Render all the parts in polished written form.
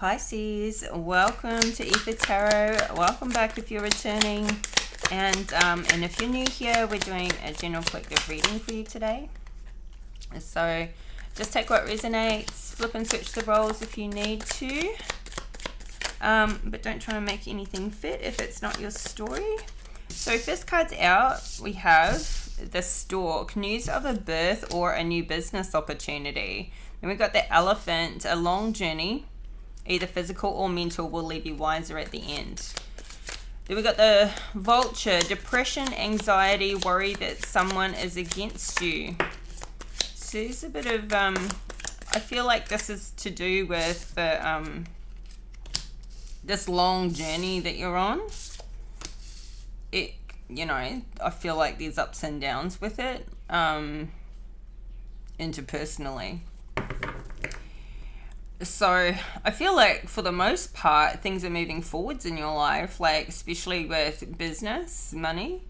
Pisces, welcome to Aether Tarot. Welcome back if you're returning, and if you're new here, we're doing a general collective reading for you today. So just take what resonates, flip and switch the roles if you need to, but don't try to make anything fit if it's not your story. So first card's out, we have the Stork, news of a birth or a new business opportunity. Then we've got the Elephant, a long journey, either physical or mental, will leave you wiser at the end. Then we've got the Vulture, depression, anxiety, worry that someone is against you. So there's a bit of, I feel like this is to do with the, this long journey that you're on. I feel like there's ups and downs with it, interpersonally. So I feel like for the most part, things are moving forwards in your life, like especially with business, money,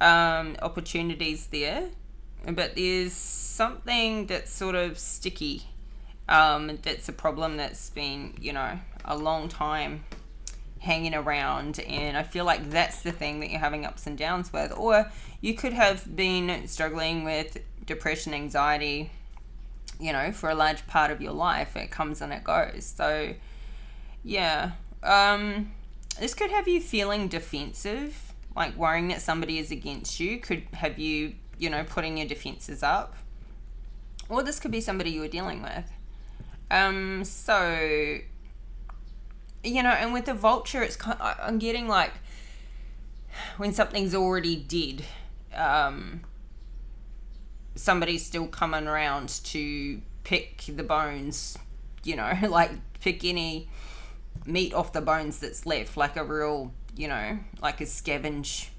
opportunities there. But there's something that's sort of sticky. That's a problem that's been, a long time hanging around, and I feel like that's the thing that you're having ups and downs with. Or you could have been struggling with depression, anxiety, for a large part of your life. It comes and it goes. So yeah, this could have you feeling defensive, like worrying that somebody is against you. Could have you, putting your defenses up, or this could be somebody you were dealing with. And with the Vulture, it's I'm getting like when something's already dead, somebody's still coming around to pick the bones, like pick any meat off the bones that's left, like a real, like a scavenge.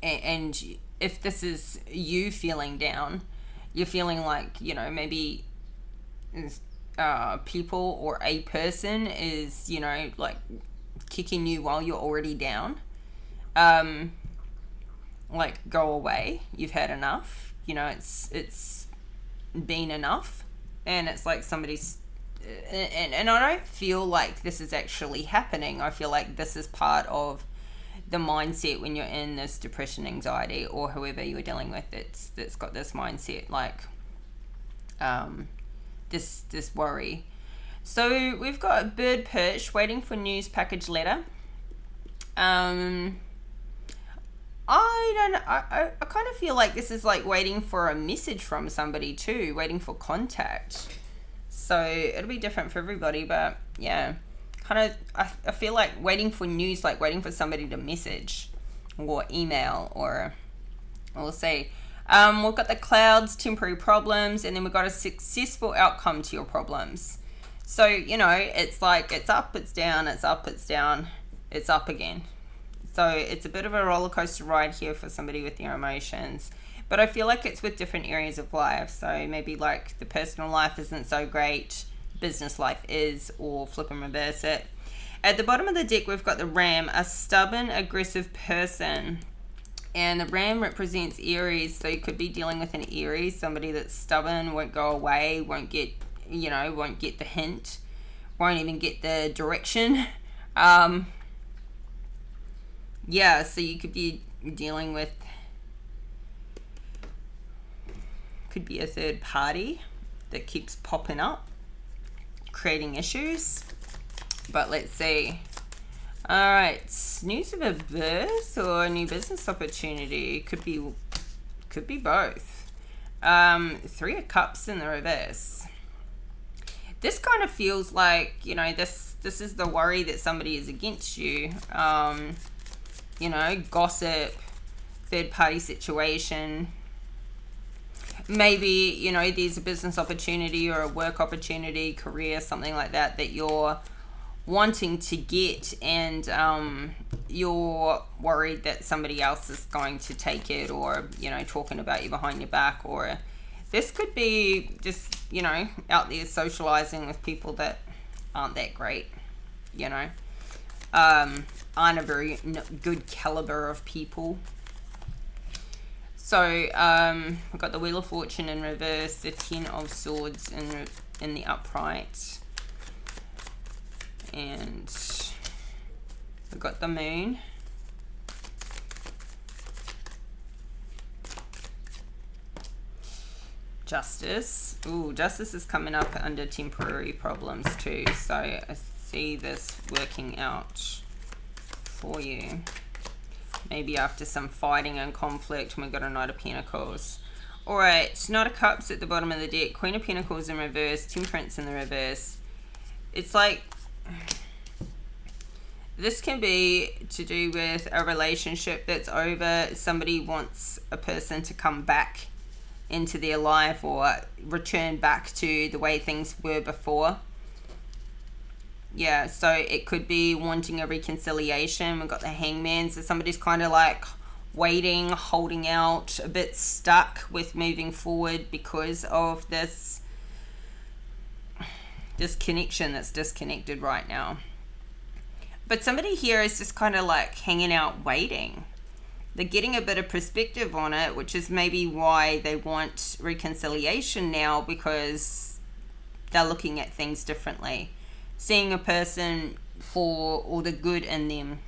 And if this is you feeling down, you're feeling like, maybe people or a person is, like kicking you while you're already down. Like, go away, you've had enough. It's been enough, and it's like somebody's, and I don't feel like this is actually happening. I feel like this is part of the mindset when you're in this depression, anxiety, or whoever you're dealing with that's got this mindset, like this worry. So we've got bird perch, waiting for news, package letter. I kind of feel like this is like waiting for a message from somebody too, waiting for contact. So it'll be different for everybody, but yeah, kind of, I feel like waiting for news, like waiting for somebody to message or email, or we'll see. We've got the clouds, temporary problems, and then we've got a successful outcome to your problems. So, it's like, it's up, it's down, it's up, it's down, it's up again. So it's a bit of a roller coaster ride here for somebody with their emotions. But I feel like it's with different areas of life. So maybe like the personal life isn't so great, business life is, or flip and reverse it. At the bottom of the deck, we've got the Ram, a stubborn, aggressive person. And the Ram represents Aries. So you could be dealing with an Aries, somebody that's stubborn, won't go away, won't get the hint, won't even get the direction. Yeah, so you could be dealing with, could be a third party that keeps popping up, creating issues. But let's see. All right, news of a birth or a new business opportunity. Could be both. Three of Cups in the reverse. This kind of feels like, this is the worry that somebody is against you. Gossip, third party situation. Maybe, there's a business opportunity or a work opportunity, career, something like that you're wanting to get, and you're worried that somebody else is going to take it, or, talking about you behind your back. Or this could be just, out there socializing with people that aren't that great, aren't a very good caliber of people. So we've got the Wheel of Fortune in reverse, the Ten of Swords in the upright, And we've got the moon. Justice. Ooh, justice is coming up under temporary problems too. So I see this working out for you. Maybe after some fighting and conflict. We've got a Knight of Pentacles. Alright, Knight of Cups at the bottom of the deck. Queen of Pentacles in reverse. Temperance in the reverse. It's like, this can be to do with a relationship that's over. Somebody wants a person to come back into their life or return back to the way things were before. Yeah, so it could be wanting a reconciliation. We've got the Hangman, so somebody's kind of like waiting, holding out, a bit stuck with moving forward because of this connection that's disconnected right now. But somebody here is just kind of like hanging out, waiting. They're getting a bit of perspective on it, which is maybe why they want reconciliation now, because they're looking at things differently. Seeing a person for all the good in them,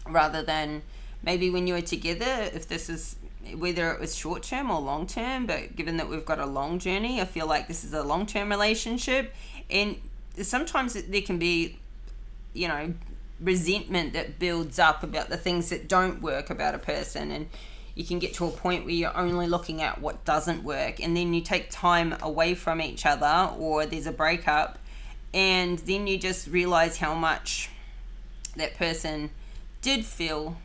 rather than maybe when you were together, if this is, whether it was short term or long term, but given that we've got a long journey, I feel like this is a long term relationship. And sometimes there can be, you know, resentment that builds up about the things that don't work about a person, and you can get to a point where you're only looking at what doesn't work, and then you take time away from each other, or there's a breakup, and then you just realize how much that person did fill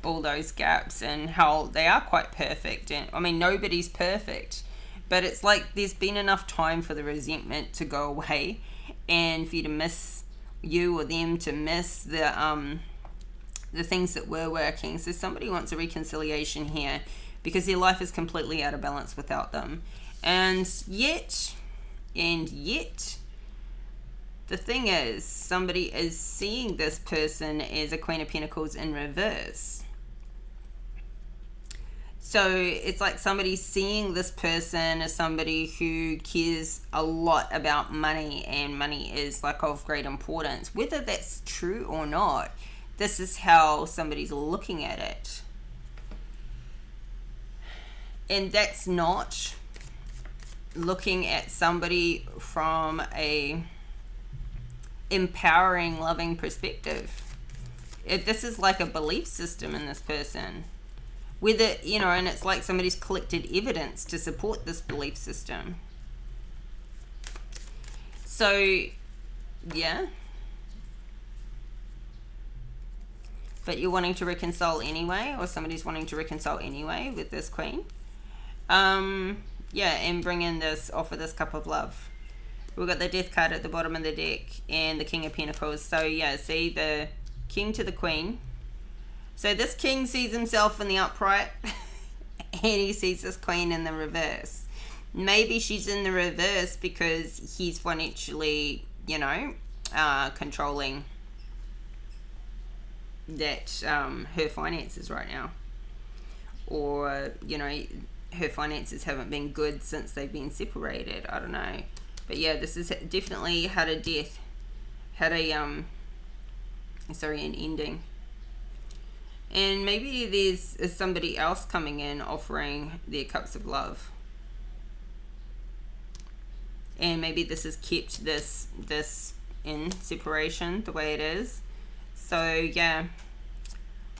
all those gaps, and how they are quite perfect. And I mean, nobody's perfect, but it's like there's been enough time for the resentment to go away, and for you to miss, you or them to miss the things that were working. So somebody wants a reconciliation here because their life is completely out of balance without them. And yet, the thing is, somebody is seeing this person as a Queen of Pentacles in reverse. So it's like somebody's seeing this person as somebody who cares a lot about money, and money is like of great importance. Whether that's true or not, this is how somebody's looking at it. And that's not looking at somebody from a empowering, loving perspective. This is like a belief system in this person. Whether, you know, and it's like somebody's collected evidence to support this belief system. So, yeah. But you're wanting to reconcile anyway, or somebody's wanting to reconcile anyway with this queen. Yeah, and bring in this, offer this cup of love. We've got the Death card at the bottom of the deck, and the King of Pentacles. So, yeah, see the King to the Queen. So this king sees himself in the upright, and he sees this queen in the reverse. Maybe she's in the reverse because he's financially, you know, controlling that her finances right now. Or, you know, her finances haven't been good since they've been separated. I don't know. But yeah, this is definitely had a death. Had a, an ending. And maybe there's somebody else coming in offering their cups of love. And maybe this has kept this in separation the way it is. So, yeah.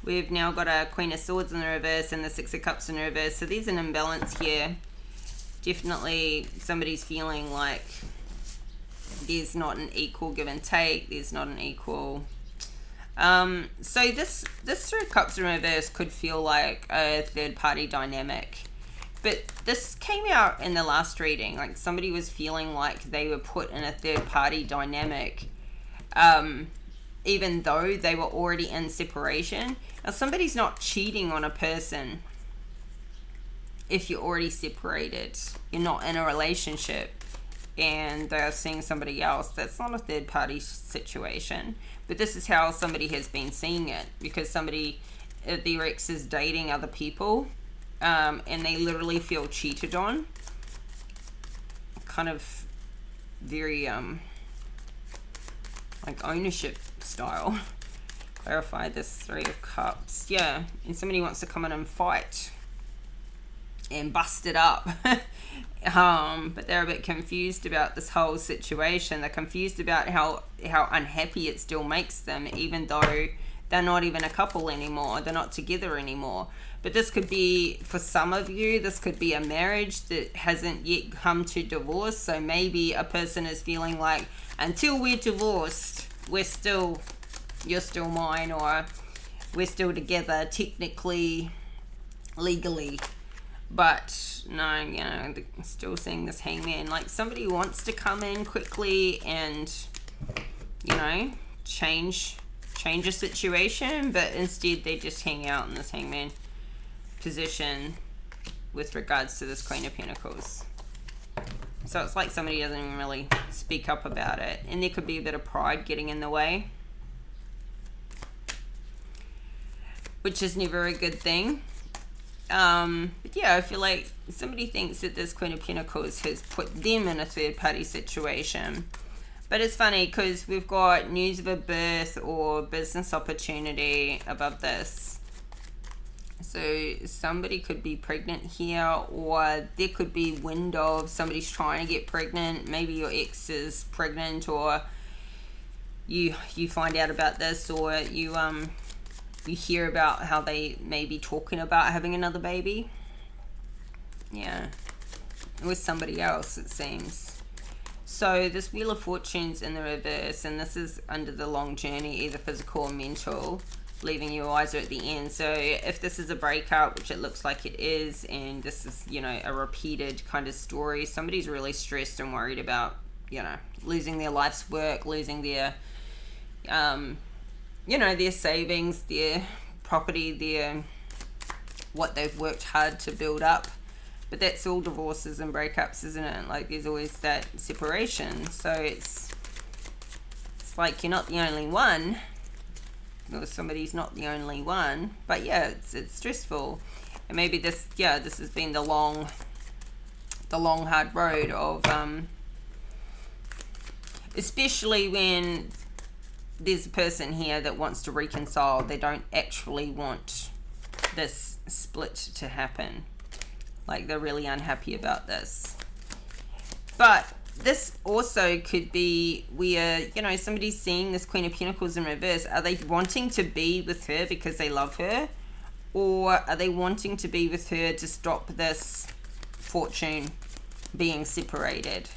We've now got a Queen of Swords in the reverse and the Six of Cups in the reverse. So there's an imbalance here. Definitely somebody's feeling like there's not an equal give and take. There's not an equal... so this Three of Cups in reverse could feel like a third party dynamic, but this came out in the last reading, like somebody was feeling like they were put in a third party dynamic, even though they were already in separation. Now somebody's not cheating on a person if you're already separated, you're not in a relationship, and they're seeing somebody else. That's not a third party situation. But this is how somebody has been seeing it, because somebody, their ex is dating other people, and they literally feel cheated on. Kind of very like ownership style. Clarify this Three of Cups. Yeah, and somebody wants to come in and fight and bust it up. But they're a bit confused about this whole situation. They're confused about how unhappy it still makes them, even though they're not even a couple anymore. They're not together anymore. But this could be, for some of you, this could be a marriage that hasn't yet come to divorce. So maybe a person is feeling like, until we're divorced, you're still mine, or we're still together technically, legally. But no, you know, still seeing this Hangman. Like, somebody wants to come in quickly and, you know, change a situation, but instead they just hang out in this Hangman position with regards to this Queen of Pentacles. So it's like somebody doesn't even really speak up about it, and there could be a bit of pride getting in the way, which is never a good thing. But yeah, I feel like somebody thinks that this Queen of Pentacles has put them in a third party situation. But it's funny because we've got news of a birth or business opportunity above this. So somebody could be pregnant here, or there could be wind of somebody's trying to get pregnant. Maybe your ex is pregnant, or you find out about this, or you hear about how they may be talking about having another baby. Yeah, with somebody else, it seems. So this Wheel of Fortune's in the reverse, and this is under the long journey, either physical or mental, leaving you wiser at the end. So if this is a breakup, which it looks like it is, and this is, you know, a repeated kind of story, somebody's really stressed and worried about, you know, losing their life's work, losing their, you know, their savings, their property, their, what they've worked hard to build up. But that's all divorces and breakups, isn't it? Like, there's always that separation. So it's like you're not the only one, or somebody's not the only one. But yeah, it's stressful. And maybe this has been the long hard road of, especially when there's a person here that wants to reconcile. They don't actually want this split to happen. Like, they're really unhappy about this. But this also could be where, you know, somebody's seeing this Queen of Pentacles in reverse. Are they wanting to be with her because they love her? Or are they wanting to be with her to stop this fortune being separated?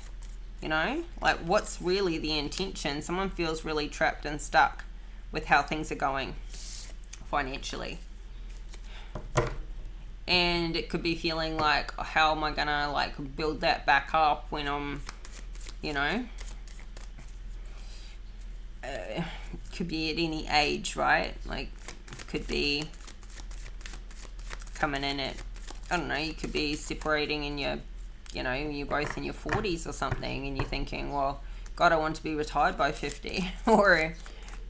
You know? Like, what's really the intention? Someone feels really trapped and stuck with how things are going financially. And it could be feeling like, oh, how am I gonna, like, build that back up when I'm, you know, could be at any age, right? Like, could be coming in at, I don't know, you could be separating in your, you know, you're both in your 40s or something, and you're thinking, well, God, I want to be retired by 50, or,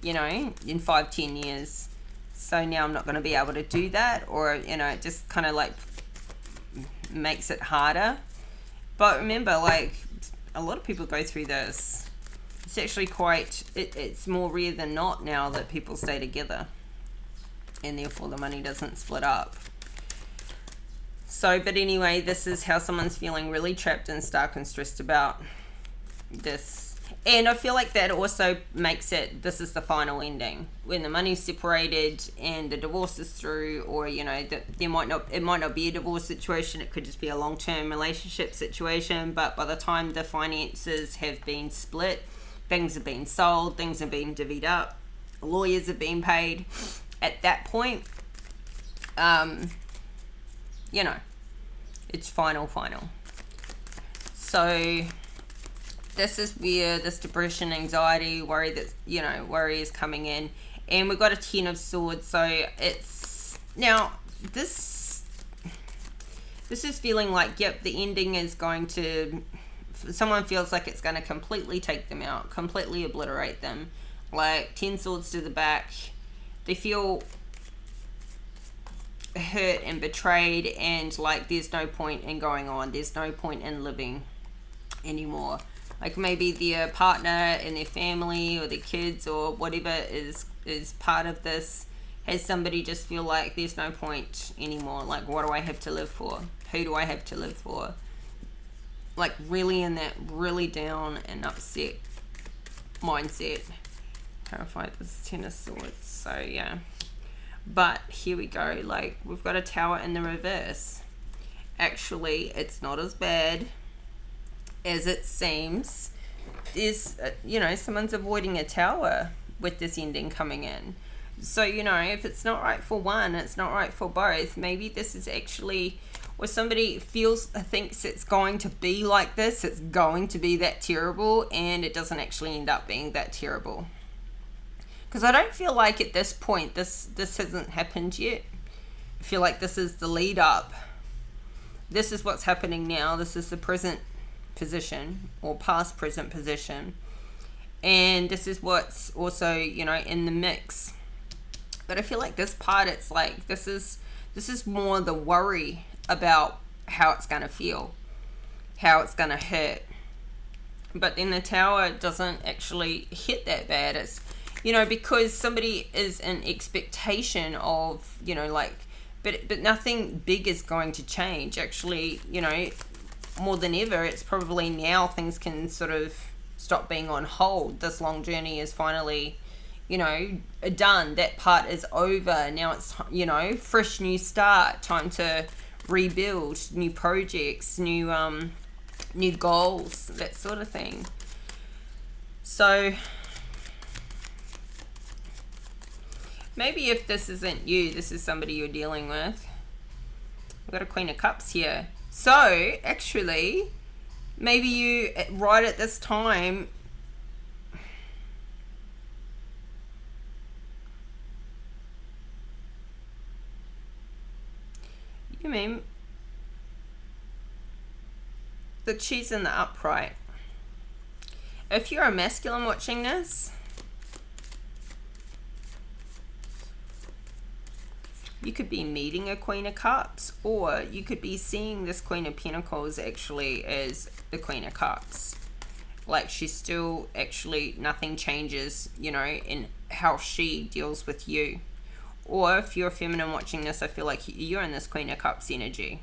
you know, in 5-10 years. So now I'm not going to be able to do that, or, you know, it just kind of like makes it harder. But remember, like, a lot of people go through this. It's actually quite, it's more rare than not now that people stay together, and therefore the money doesn't split up. So, but anyway, this is how someone's feeling really trapped and stuck and stressed about this. And I feel like that also makes it, this is the final ending. When the money's separated and the divorce is through, or, you know, it might not be a divorce situation, it could just be a long-term relationship situation, but by the time the finances have been split, things have been sold, things have been divvied up, lawyers have been paid, at that point, you know, it's final. So this is where this depression, anxiety, worry is coming in. And we've got a 10 of Swords. So it's, now this is feeling like, yep, the ending is going to, someone feels like it's going to completely take them out, completely obliterate them. Like, 10 swords to the back. They feel hurt and betrayed, and like there's no point in going on. There's no point in living anymore. Like maybe their partner and their family or their kids or whatever is part of this, has somebody just feel like there's no point anymore. Like, what do I have to live for? Who do I have to live for? Like, really in that really down and upset mindset. Clarify this Ten of Swords. So, yeah. But here we go. Like, we've got a Tower in the reverse. Actually, it's not as bad as it seems. There's, someone's avoiding a Tower with this ending coming in. So, if it's not right for one, it's not right for both. Maybe this is actually where somebody thinks it's going to be like this, it's going to be that terrible, and it doesn't actually end up being that terrible. Because I don't feel like at this point, this hasn't happened yet. I feel like this is the lead up. This is what's happening now. This is the present position, or past present position. And this is what's also, in the mix. But I feel like this part, it's like, this is more the worry about how it's going to feel, how it's going to hurt. But then the Tower doesn't actually hit that bad. It's, because somebody is in expectation of, but nothing big is going to change. Actually, more than ever, it's probably now things can sort of stop being on hold. This long journey is finally, done. That part is over. Now it's, fresh new start, time to rebuild, new projects, new goals, that sort of thing. So maybe if this isn't you, this is somebody you're dealing with. We've got a Queen of Cups here. So actually, maybe you, right at this time, you mean that she's in the upright. If you're a masculine watching this, you could be meeting a Queen of Cups, or you could be seeing this Queen of Pentacles actually as the Queen of Cups. Like, she's still actually, nothing changes, in how she deals with you. Or if you're feminine watching this, I feel like you're in this Queen of Cups energy.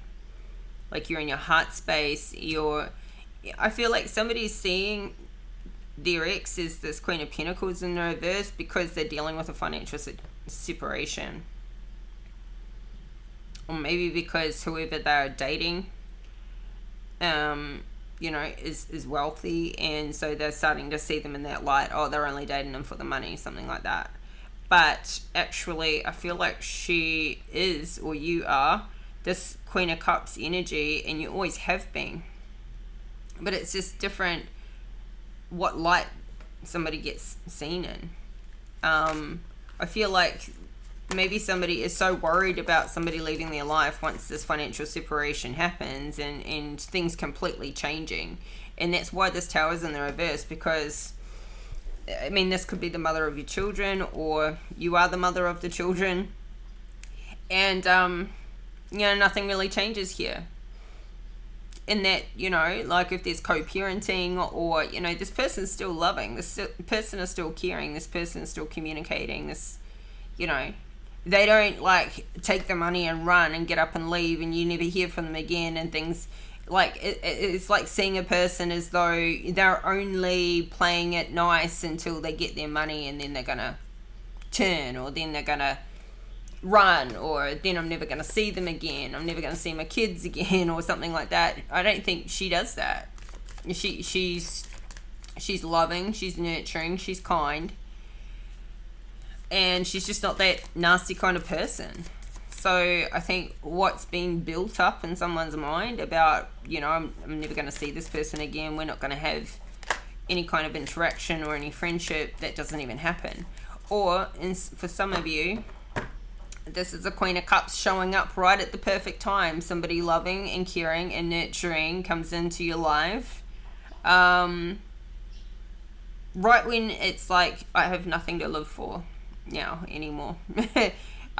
Like, you're in your heart space. I feel like somebody's seeing their ex as this Queen of Pentacles in the reverse because they're dealing with a financial separation. Or maybe because whoever they're dating, is wealthy, and so they're starting to see them in that light. Oh, they're only dating them for the money, something like that. But actually, I feel like she is, or you are, this Queen of Cups energy, and you always have been. But it's just different what light somebody gets seen in. I feel like maybe somebody is so worried about somebody leaving their life once this financial separation happens, and things completely changing. And that's why this Tower's in the reverse, because this could be the mother of your children, or you are the mother of the children, and nothing really changes here. In that, like if there's co-parenting, or this person's still loving, this person is still caring, this person is still communicating, this, they don't like take the money and run and get up and leave and you never hear from them again, and things like it's like seeing a person as though they're only playing it nice until they get their money, and then they're gonna turn, or then they're gonna run, or then I'm never gonna see them again, I'm never gonna see my kids again, or something like that. I don't think she does that. She's loving, she's nurturing, she's kind, and she's just not that nasty kind of person. So I think what's being built up in someone's mind about, I'm never going to see this person again, we're not going to have any kind of interaction or any friendship, that doesn't even happen. Or for some of you, this is a Queen of Cups showing up right at the perfect time. Somebody loving and caring and nurturing comes into your life. Right when it's like, I have nothing to live for now anymore.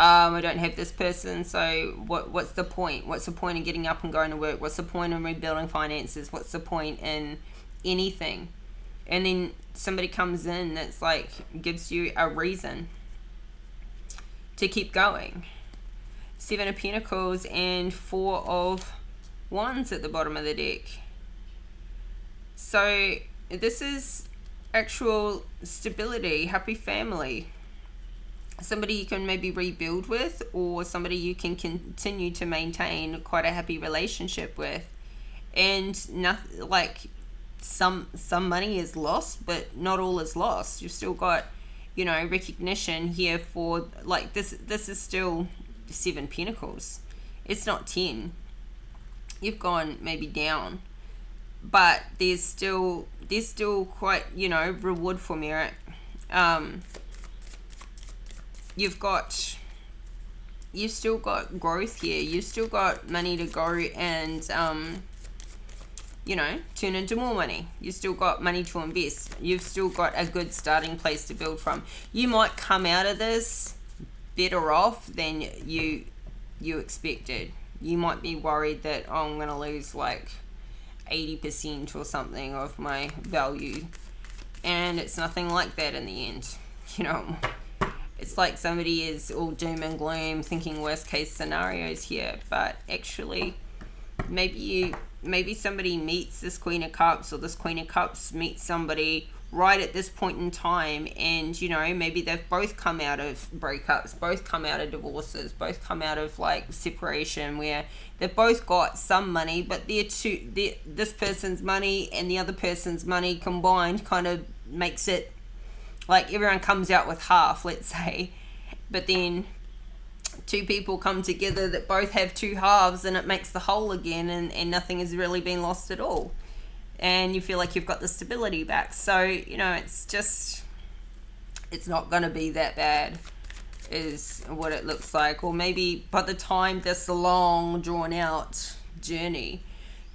I don't have this person, so what's the point? What's the point in getting up and going to work? What's the point in rebuilding finances? What's the point in anything? And then somebody comes in that's like, gives you a reason to keep going. 7 of Pentacles and 4 of Wands at the bottom of the deck. So this is actual stability, happy family. Somebody you can maybe rebuild with, or somebody you can continue to maintain quite a happy relationship with. And nothing, like some money is lost, but not all is lost. You've still got, you know, recognition here for, like, this is still 7 Pentacles. It's not 10. You've gone maybe down, but there's still quite, you know, reward for merit. You've still got growth here. You've still got money to go and, you know, turn into more money. You've still got money to invest. You've still got a good starting place to build from. You might come out of this better off than you expected. You might be worried that, oh, I'm going to lose like 80% or something of my value. And it's nothing like that in the end. You know, it's like somebody is all doom and gloom thinking worst case scenarios here, but actually maybe somebody meets this Queen of Cups, or this Queen of Cups meets somebody right at this point in time, and, you know, maybe they've both come out of breakups, both come out of divorces, both come out of like separation, where they've both got some money, but this person's money and the other person's money combined kind of makes it like everyone comes out with half, let's say, but then two people come together that both have two halves and it makes the whole again, and nothing has really been lost at all. And you feel like you've got the stability back. So, you know, it's not going to be that bad is what it looks like. Or maybe by the time this long drawn out journey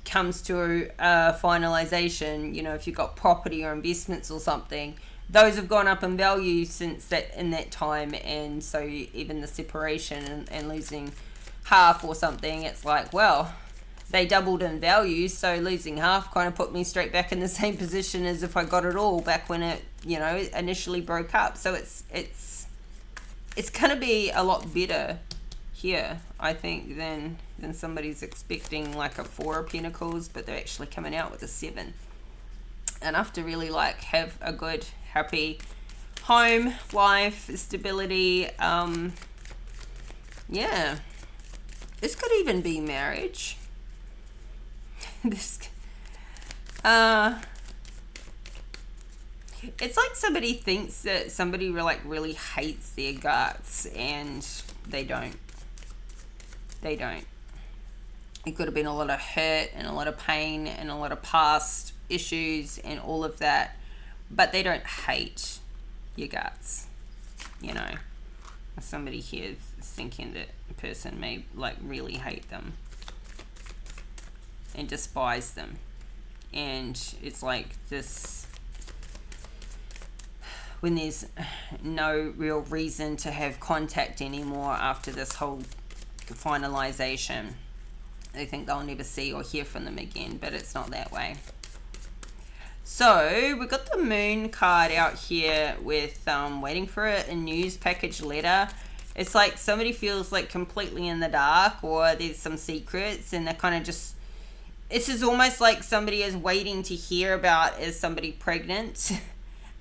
comes to a finalization, you know, if you've got property or investments or something, those have gone up in value since that time. And so even the separation and losing half or something, it's like, well, they doubled in value, so losing half kind of put me straight back in the same position as if I got it all back when it, you know, initially broke up. So it's going to be a lot better here, I think, than somebody's expecting like a 4 of Pentacles, but they're actually coming out with a 7. Enough to really like have a good, happy home, life, stability. Yeah, this could even be marriage. It's like somebody thinks that somebody really hates their guts, and they don't. It could have been a lot of hurt and a lot of pain and a lot of past issues and all of that, but they don't hate your guts, you know. Somebody here is thinking that a person may like really hate them and despise them, and it's like this, when there's no real reason to have contact anymore after this whole finalization, they think they'll never see or hear from them again, but it's not that way. So we've got the Moon card out here with waiting for a news package letter. It's like somebody feels like completely in the dark, or there's some secrets, and they're kind of just, this is almost like somebody is waiting to hear about, is somebody pregnant?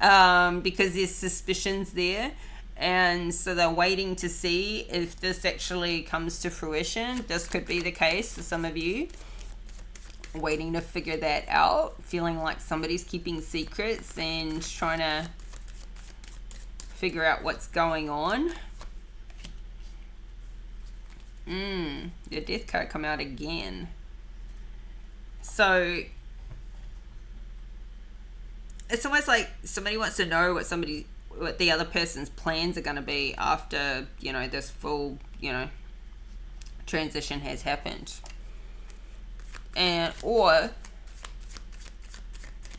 Because there's suspicions there. And so they're waiting to see if this actually comes to fruition. This could be the case for some of you. Waiting to figure that out. Feeling like somebody's keeping secrets and trying to figure out what's going on. The Death card come out again. So it's almost like somebody wants to know what the other person's plans are going to be after, you know, this full, you know, transition has happened. And or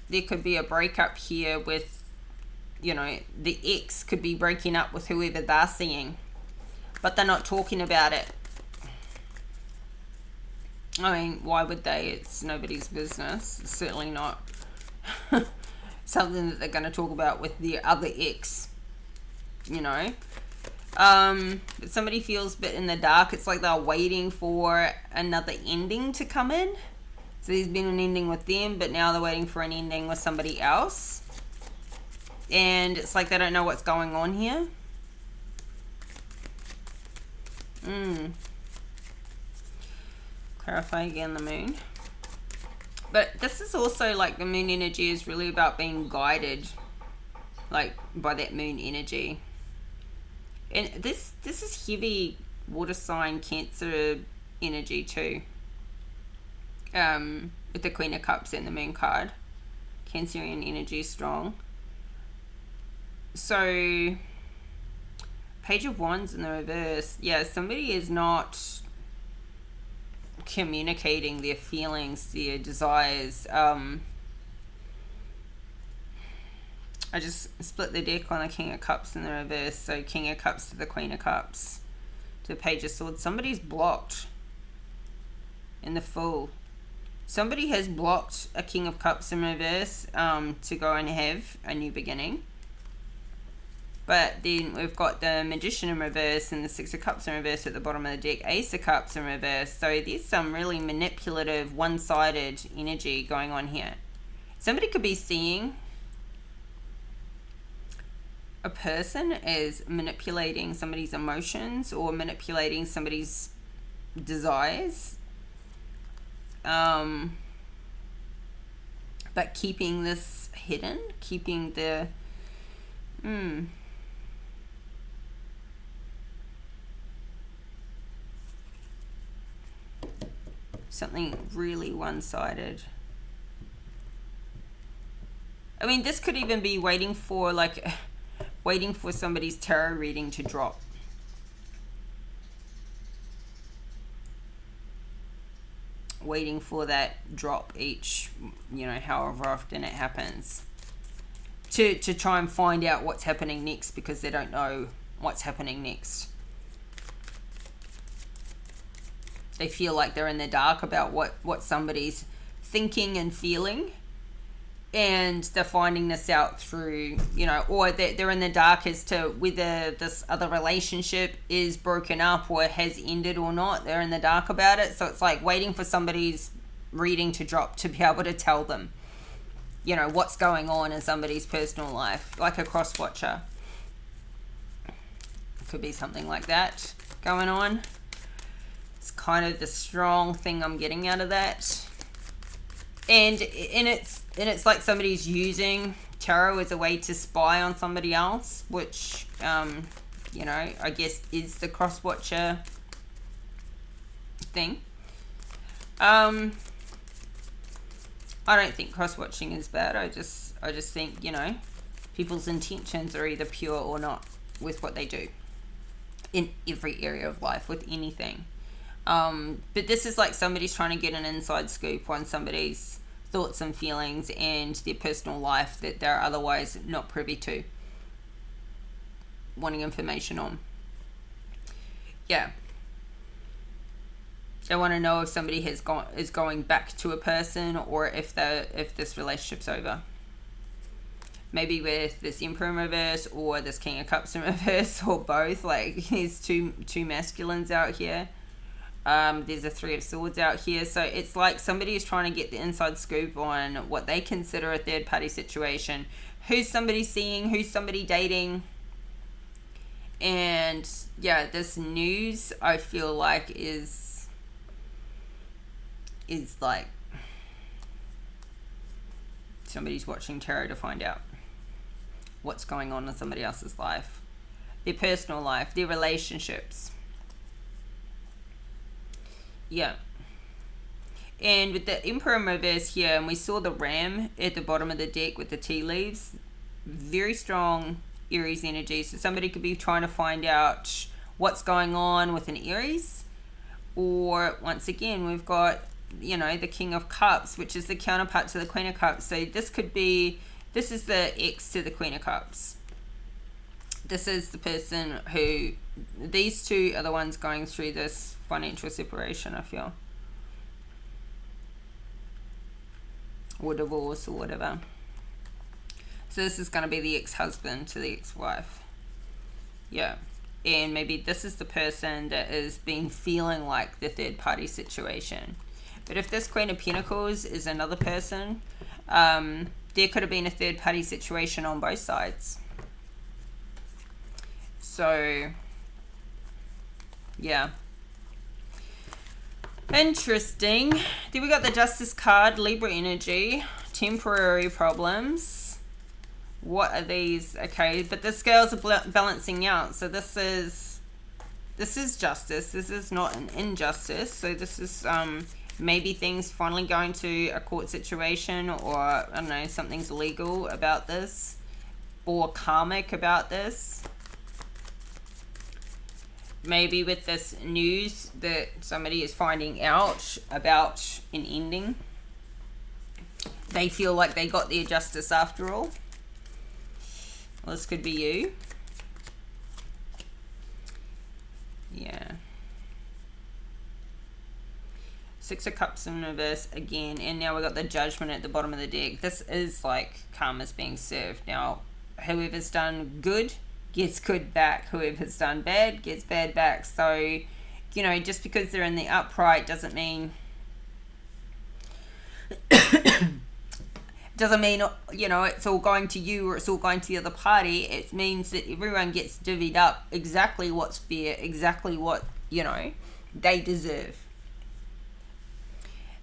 there could be a breakup here with, you know, the ex could be breaking up with whoever they're seeing, but they're not talking about it. I mean, why would they? It's nobody's business. It's certainly not something that they're going to talk about with the other ex, you know. But somebody feels a bit in the dark. It's like they're waiting for another ending to come in. So there's been an ending with them, but now they're waiting for an ending with somebody else. And it's like they don't know what's going on here. Clarify again the moon. But this is also like the moon energy is really about being guided, like by that moon energy. And this is heavy water sign Cancer energy too. With the Queen of Cups and the Moon card. Cancerian energy is strong. So Page of Wands in the reverse. Yeah, somebody is not communicating their feelings, their desires. I just split the deck on the King of Cups in the reverse. So King of Cups to the Queen of Cups to the Page of Swords. Somebody's blocked in the Fool. Somebody has blocked a King of Cups in reverse to go and have a new beginning. But then we've got the Magician in reverse and the Six of Cups in reverse at the bottom of the deck. Ace of Cups in reverse. So there's some really manipulative, one-sided energy going on here. Somebody could be seeing a person as manipulating somebody's emotions or manipulating somebody's desires. But keeping this hidden, keeping the something really one-sided. I mean, this could even be waiting for somebody's tarot reading to drop. Waiting for that drop each, however often it happens. To try and find out what's happening next, because they don't know what's happening next. They feel like they're in the dark about what somebody's thinking and feeling. And they're finding this out through, or they're in the dark as to whether this other relationship is broken up or has ended or not. They're in the dark about it. So it's like waiting for somebody's reading to drop to be able to tell them, what's going on in somebody's personal life, like a cross watcher. It could be something like that going on. It's kind of the strong thing I'm getting out of that. And it's like somebody's using tarot as a way to spy on somebody else, which, I guess is the cross-watcher thing. I don't think cross-watching is bad. I just think, people's intentions are either pure or not with what they do in every area of life, with anything. But this is like somebody's trying to get an inside scoop on somebody's thoughts and feelings and their personal life that they're otherwise not privy to, wanting information on. Yeah, they want to know if somebody is going back to a person, or if this relationship's over. Maybe with this Emperor in reverse or this King of Cups in reverse, or both. Like, there's two masculines out here. There's a Three of Swords out here. So it's like somebody is trying to get the inside scoop on what they consider a third party situation. Who's somebody seeing? Who's somebody dating? And yeah, this news, I feel like is like somebody's watching tarot to find out what's going on in somebody else's life. Their personal life, their relationships. Yeah. And with the Emperor in reverse here, and we saw the Ram at the bottom of the deck with the tea leaves, very strong Aries energy. So somebody could be trying to find out what's going on with an Aries. Or once again, we've got, the King of Cups, which is the counterpart to the Queen of Cups. So this is the ex to the Queen of Cups. this is the person who, these two are the ones going through this financial separation, I feel. Or divorce or whatever. So this is going to be the ex-husband to the ex-wife. Yeah. And maybe this is the person that has been feeling like the third party situation. But if this Queen of Pentacles is another person, there could have been a third party situation on both sides. So, yeah. Interesting. Then we got the Justice card, Libra energy, temporary problems. What are these? Okay, but the scales are balancing out. So this is justice. This is not an injustice. So this is maybe things finally going to a court situation, or I don't know, something's illegal about this or karmic about this. Maybe with this news that somebody is finding out about an ending, they feel like they got their justice after all. Well, this could be you. Yeah. Six of Cups in reverse again, and now we got the Judgment at the bottom of the deck. This is like karma's being served. Now, whoever's done good gets good back. Whoever's done bad gets bad back. So, you know, just because they're in the upright doesn't mean you know, it's all going to you or it's all going to the other party. It means that everyone gets divvied up exactly what's fair, exactly what, you know, they deserve.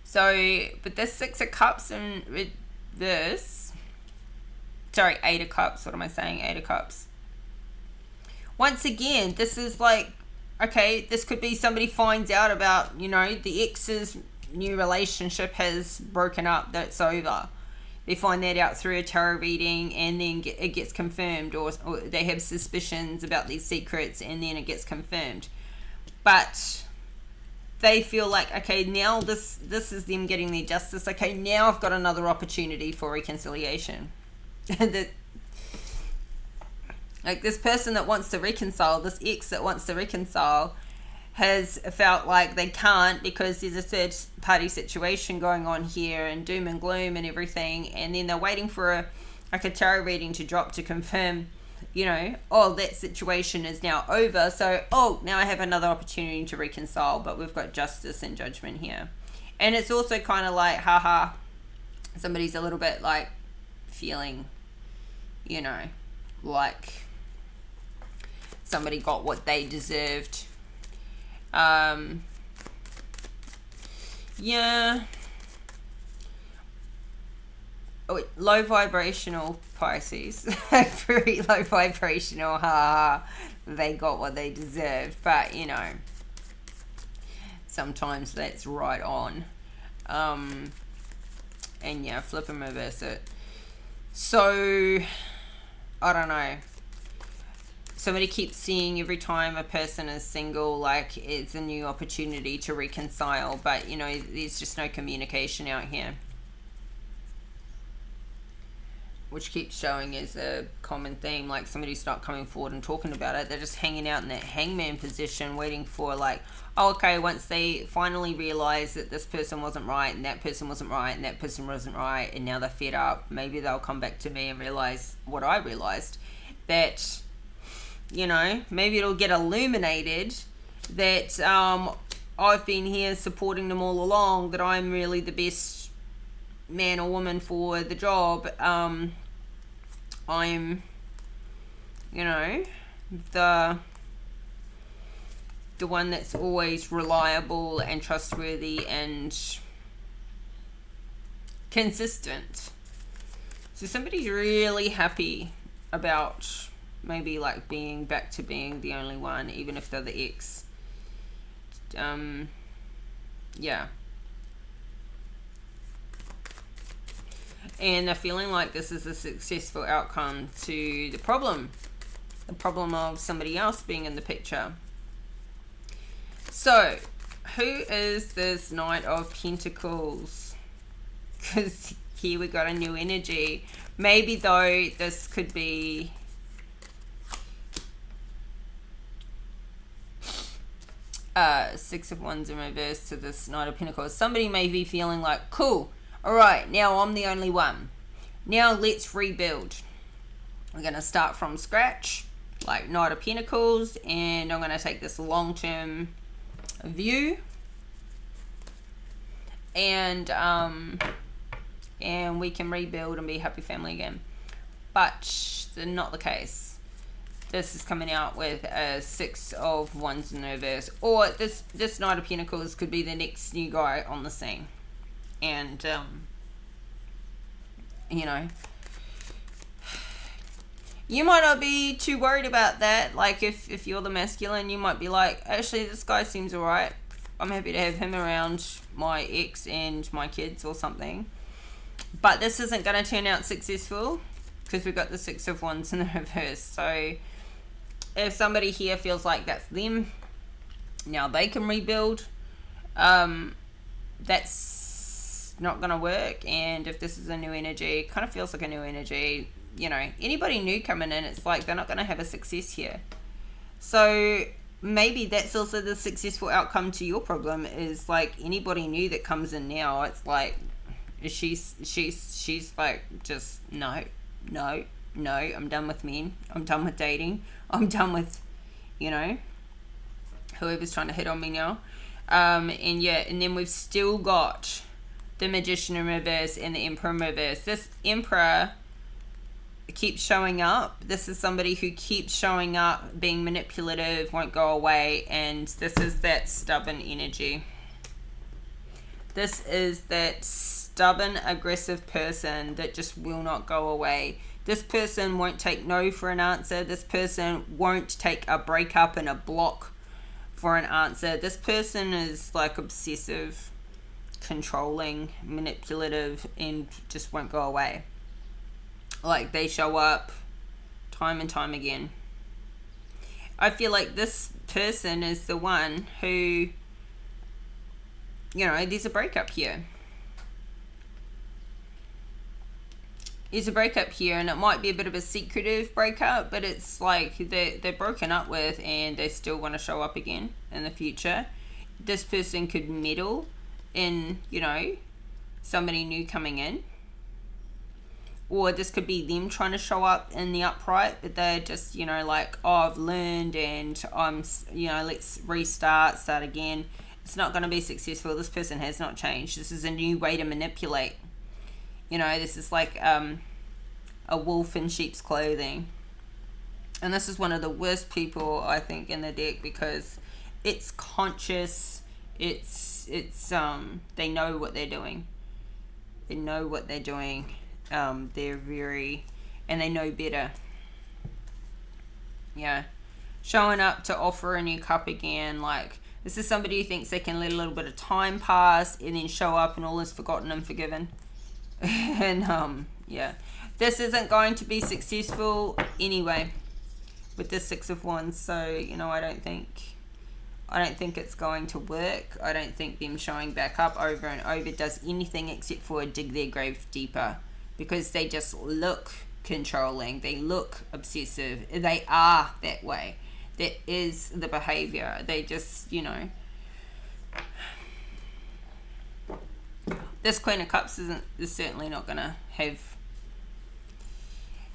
So, but this Six of Cups and this, sorry, Eight of Cups, what am I saying? Eight of Cups. Once again, this is like, okay, this could be somebody finds out about, you know, the ex's new relationship has broken up, that's over. They find that out through a tarot reading, and then it gets confirmed, or they have suspicions about these secrets, and then it gets confirmed. But they feel like, okay, now this is them getting their justice. Okay, now I've got another opportunity for reconciliation. Like this person that wants to reconcile, this ex that wants to reconcile, has felt like they can't because there's a third party situation going on here and doom and gloom and everything, and then they're waiting for a tarot reading to drop to confirm, you know, oh, that situation is now over, so now I have another opportunity to reconcile. But we've got Justice and Judgment here, and it's also kind of like, haha, somebody's a little bit like feeling, you know, like somebody got what they deserved. Yeah. Oh, wait, low vibrational Pisces. Very low vibrational. They got what they deserved. But, you know, sometimes that's right on. And yeah, flip and reverse it. So, I don't know. Somebody keeps seeing every time a person is single, like it's a new opportunity to reconcile, but you know, there's just no communication out here, which keeps showing as a common theme. Like somebody's not coming forward and talking about it. They're just hanging out in that hangman position, waiting for like, oh, okay, once they finally realize that this person wasn't right and that person wasn't right and that person wasn't right, and now they're fed up, maybe they'll come back to me and realize what I realized, that, you know, maybe it'll get illuminated that I've been here supporting them all along, that I'm really the best man or woman for the job. I'm, you know, the one that's always reliable and trustworthy and consistent. So somebody's really happy about maybe like being back to being the only one, even if they're the ex. Yeah. And they're feeling like this is a successful outcome to the problem of somebody else being in the picture. So, who is this Knight of Pentacles? Because here we got a new energy. Maybe though this could be Six of Wands in reverse to this Knight of Pentacles. Somebody may be feeling like, cool, all right, now I'm the only one. Now let's rebuild. We're going to start from scratch, like Knight of Pentacles, and I'm going to take this long-term view, and we can rebuild and be a happy family again. But not the case. This is coming out with a Six of Wands in reverse. Or this Knight of Pentacles could be the next new guy on the scene. And, you know, you might not be too worried about that. Like, if you're the masculine, you might be like, actually, this guy seems alright. I'm happy to have him around my ex and my kids or something. But this isn't going to turn out successful because we've got the Six of Wands in the reverse. So if somebody here feels like that's them, now they can rebuild, that's not going to work. And if this is a new energy, it kind of feels like a new energy, you know, anybody new coming in, it's like they're not going to have a success here. So maybe that's also the successful outcome to your problem, is like anybody new that comes in now, it's like she's like, just no, I'm done with men, I'm done with dating, I'm done with, you know, whoever's trying to hit on me now. And yeah, and then we've still got the Magician in reverse and the Emperor in reverse. This Emperor keeps showing up. This is somebody who keeps showing up, being manipulative, won't go away, and this is that stubborn energy. This is that stubborn, aggressive person that just will not go away. This person won't take no for an answer. This person won't take a breakup and a block for an answer. This person is like obsessive, controlling, manipulative, and just won't go away. Like, they show up time and time again. I feel like this person is the one who, you know, there's a breakup here. There's a breakup here, and it might be a bit of a secretive breakup, but it's like they're broken up with and they still want to show up again in the future. This person could meddle in, you know, somebody new coming in. Or this could be them trying to show up in the upright, but they're just, you know, like, oh, I've learned and I'm, you know, let's start again. It's not going to be successful. This person has not changed. This is a new way to manipulate. You know, this is like a wolf in sheep's clothing. And this is one of the worst people, I think, in the deck, because it's conscious. It's they know what they're doing. They know what they're doing. They're very, and they know better. Yeah. Showing up to offer a new cup again. Like, this is somebody who thinks they can let a little bit of time pass and then show up and all is forgotten and forgiven. And yeah, this isn't going to be successful anyway with the Six of Wands. So, you know, I don't think it's going to work. I don't think them showing back up over and over does anything except for dig their grave deeper, because they just look controlling, they look obsessive, they are that way. That is the behavior. They just, you know, this Queen of Cups is certainly not going to have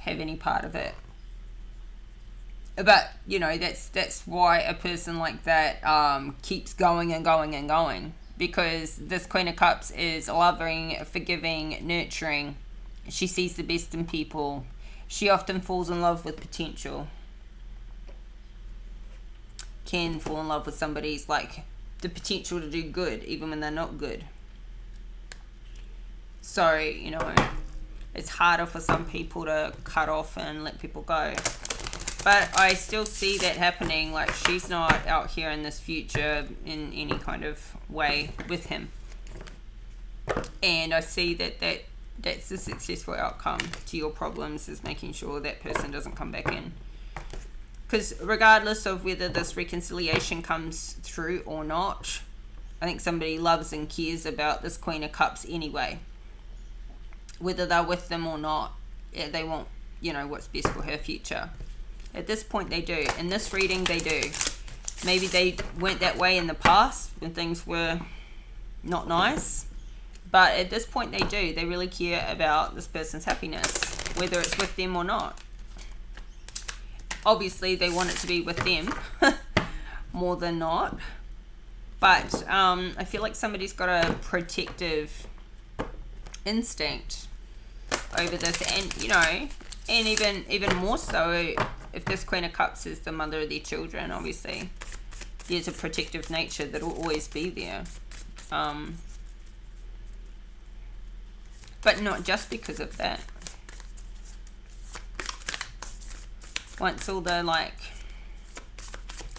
any part of it. But, you know, that's why a person like that keeps going and going and going, because this Queen of Cups is loving, forgiving, nurturing. She sees the best in people. She often falls in love with potential. Can fall in love with somebody's like the potential to do good even when they're not good. So, you know, it's harder for some people to cut off and let people go. But I still see that happening. Like, she's not out here in this future in any kind of way with him. And I see that's the successful outcome to your problems, is making sure that person doesn't come back in. Because regardless of whether this reconciliation comes through or not, I think somebody loves and cares about this Queen of Cups anyway. Whether they're with them or not, yeah, they want, you know, what's best for her future. At this point, they do. In this reading, they do. Maybe they went that way in the past when things were not nice. But at this point they do. They really care about this person's happiness, whether it's with them or not. Obviously they want it to be with them more than not. But I feel like somebody's got a protective instinct over this. And, you know, and even more so if this Queen of Cups is the mother of their children, obviously. There's a protective nature that will always be there. But not just because of that. Once all the, like,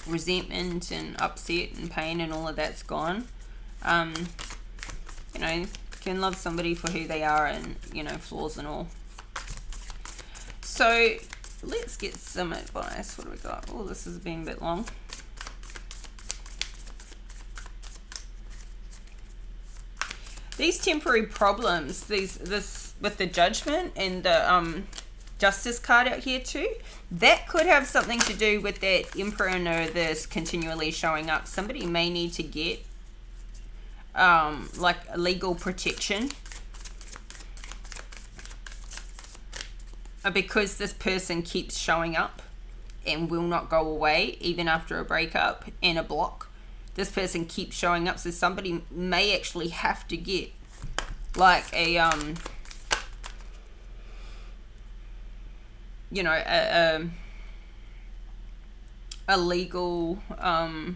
resentment and upset and pain and all of that's gone, you know, can love somebody for who they are and, you know, flaws and all. So, let's get some advice. What do we got? Oh, this has been a bit long. These temporary problems, this with the Judgment and the Justice card out here too, that could have something to do with that Emperor and Reverse continually showing up. Somebody may need to get like legal protection because this person keeps showing up and will not go away even after a breakup and a block. This person keeps showing up, so somebody may actually have to get like a you know, a legal I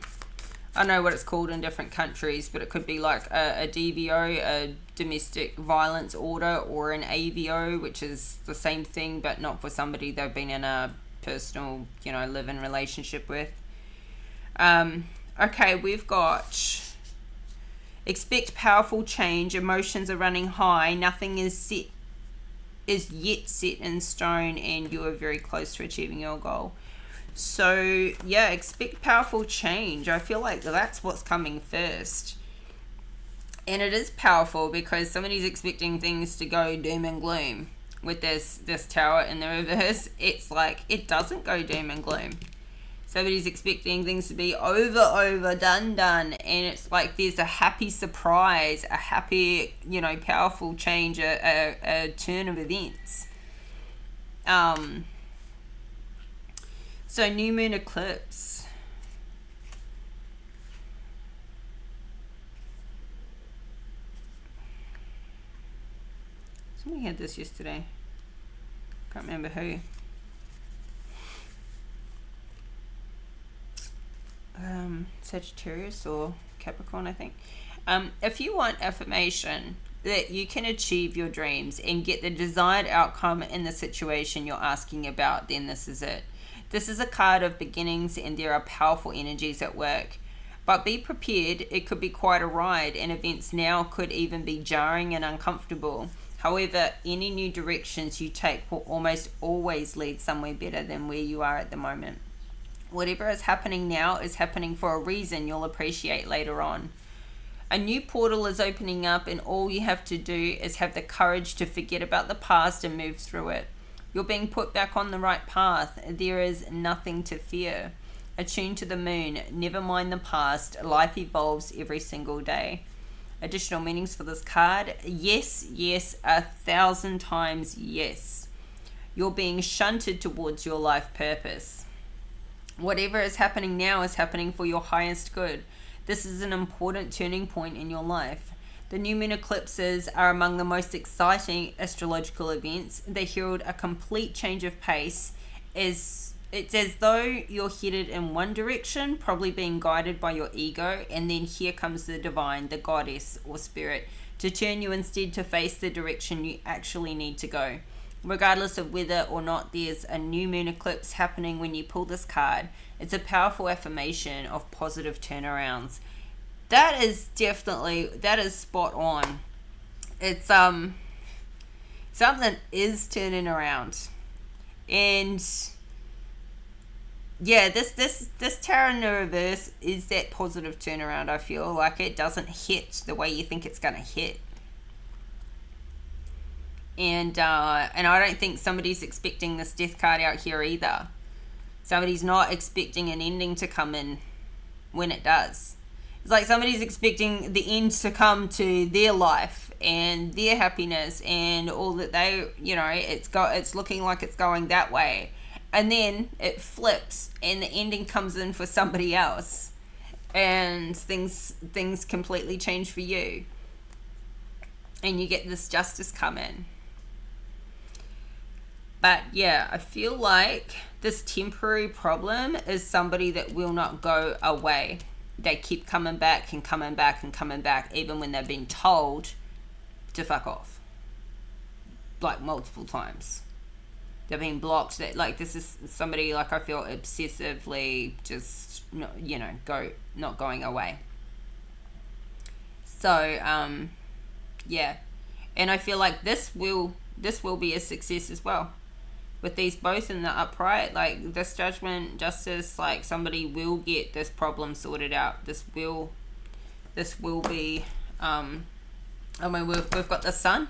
don't know what it's called in different countries, but it could be like a DVO, a domestic violence order, or an AVO, which is the same thing but not for somebody they've been in a personal, you know, live-in relationship with. Okay, we've got expect powerful change, emotions are running high, nothing is yet set in stone, and you are very close to achieving your goal. So yeah, expect powerful change. I feel like that's what's coming first. And it is powerful because somebody's expecting things to go doom and gloom. With this Tower in the reverse, it's like it doesn't go doom and gloom. Somebody's expecting things to be over, done, and it's like there's a happy surprise, a happy, you know, powerful change, a turn of events. So new moon eclipse. Somebody had this yesterday. Can't remember who. Sagittarius or Capricorn, I think. If you want affirmation that you can achieve your dreams and get the desired outcome in the situation you're asking about, then this is it. This is a card of beginnings and there are powerful energies at work. But be prepared, it could be quite a ride, and events now could even be jarring and uncomfortable. However, any new directions you take will almost always lead somewhere better than where you are at the moment. Whatever is happening now is happening for a reason you'll appreciate later on. A new portal is opening up, and all you have to do is have the courage to forget about the past and move through it. You're being put back on the right path. There is nothing to fear. Attune to the moon. Never mind the past. Life evolves every single day. Additional meanings for this card. Yes, yes, 1,000 times yes. You're being shunted towards your life purpose. Whatever is happening now is happening for your highest good. This is an important turning point in your life. The new moon eclipses are among the most exciting astrological events. They herald a complete change of pace. It's as though you're headed in one direction, probably being guided by your ego, and then here comes the divine, the goddess or spirit, to turn you instead to face the direction you actually need to go. Regardless of whether or not there's a new moon eclipse happening when you pull this card, it's a powerful affirmation of positive turnarounds. That is spot on. It's something is turning around. And yeah, this Tower in the reverse is that positive turnaround. I feel like it doesn't hit the way you think it's gonna hit. And I don't think somebody's expecting this death card out here either. Somebody's not expecting an ending to come in when it does. It's like somebody's expecting the end to come to their life and their happiness and all that they, it's looking like it's going that way. And then it flips and the ending comes in for somebody else. And things completely change for you. And you get this justice come in. But yeah, I feel like this temporary problem is somebody that will not go away. They keep coming back and coming back and coming back, even when they've been told to fuck off. Like multiple times. They've been blocked. That, like, this is somebody, like, I feel obsessively just, not going away. So, yeah. And I feel like this will be a success as well. With these both in the upright, like this judgment, justice, like somebody will get this problem sorted out. This will be, we've got the sun.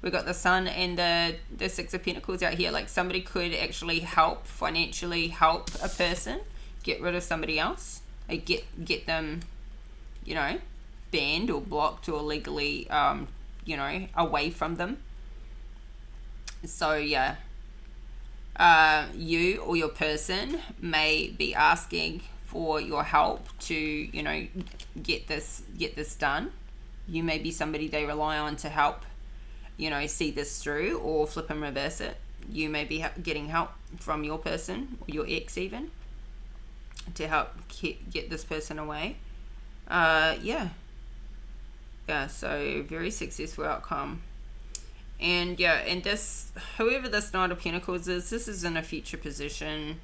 We've got the sun and the Six of Pentacles out here. Like somebody could actually financially help a person get rid of somebody else. Like get them, banned or blocked or legally, away from them. So yeah. You or your person may be asking for your help to, get this done. You may be somebody they rely on to help, see this through, or flip and reverse it. You may be getting help from your person or your ex to help get this person away. Yeah, so very successful outcome. And this, whoever this Knight of Pentacles is, this is in a future position.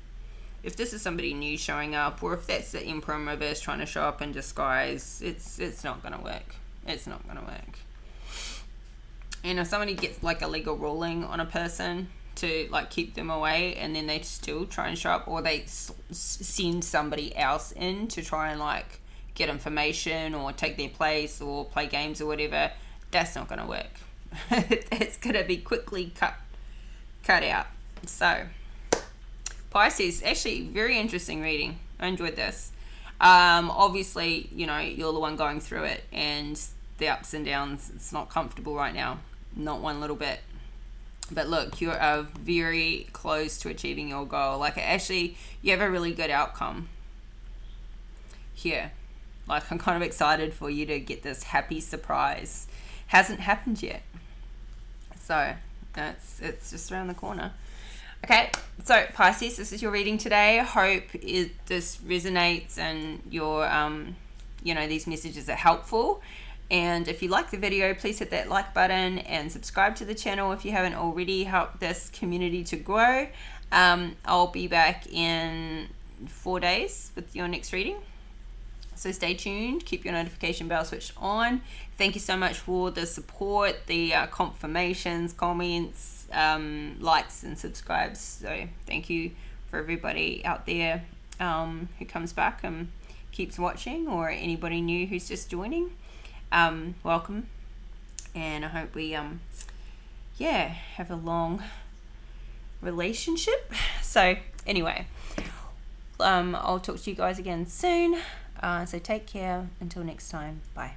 If this is somebody new showing up, or if that's the Emperor in reverse trying to show up in disguise, it's not going to work. It's not going to work. And if somebody gets like a legal ruling on a person to like keep them away, and then they still try and show up, or they send somebody else in to try and like get information or take their place or play games or whatever, that's not going to work. It's going to be quickly cut out. So Pisces, actually very interesting reading. I enjoyed this. Obviously, you're the one going through it, and the ups and downs, it's not comfortable right now, not one little bit. But look, you are very close to achieving your goal. Like, actually, you have a really good outcome here. Like, I'm kind of excited for you to get this happy surprise. Hasn't happened yet. So, it's just around the corner. Okay, so Pisces, this is your reading today. I hope this resonates and your, these messages are helpful. And if you like the video, please hit that like button and subscribe to the channel if you haven't already. Help this community to grow. I'll be back in 4 days with your next reading. So stay tuned. Keep your notification bell switched on. Thank you so much for the support, the confirmations, comments, likes and subscribes. So thank you for everybody out there who comes back and keeps watching, or anybody new who's just joining. Welcome, and I hope we have a long relationship. So anyway, I'll talk to you guys again soon. So take care until next time. Bye.